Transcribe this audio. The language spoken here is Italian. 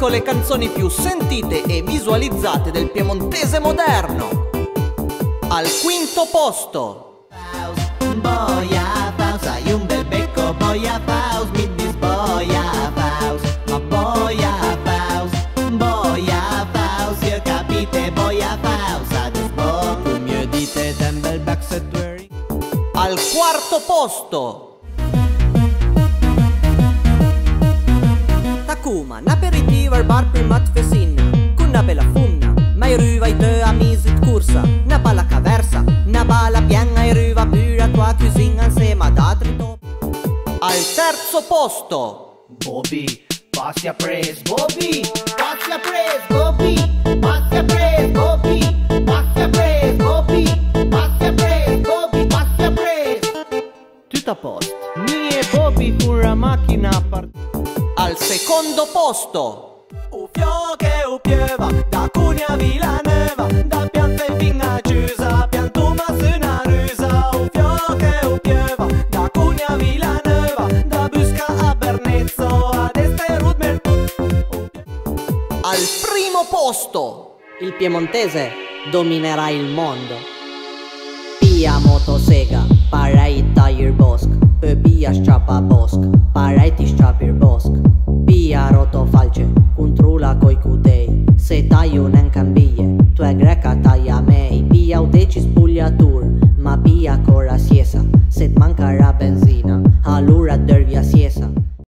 classico le canzoni più sentite e visualizzate del piemontese moderno. Al quinto posto. Boia Faust, hai un bel becco, Boia Faust, mi dis Boia Faust, ma Boia Faust, io capite Boia Faust, ades bon, cum io dite den bel bec se tueri. Al quarto posto. Takuma, n'aperitivo al bar prima att fesinna, con una bella funna, ma i ruva i tö amisit cursa, una balla caversa, una balla pianga i ruva pura tua cuisine insieme ad altri top. Al terzo posto. Bobby, passi a pres, Bobby, passi a pres, Bobby, passi a pres, Bobby, passi a pres, Bobby, passi a pres, Bobby, passi a pres. Tutto a posto. Mie Bobby pura macchina a part. Al secondo posto. O fiocche o pieva, da Cuneo a Vilanova, da Pianta fino a Chiusa, piantuma su una rusa. O fiocche o pieva, da Cuneo a Vilanova, da Busca a Bernezzo, ad Este Rudmer. Al primo posto. Il piemontese dominerà il mondo. Pia motosega, parai tire bosk, pia strappa bosk, parai ti strappi bosk. Pia roto falce, controlla coi cutei, se taglio non cambie, tu è greca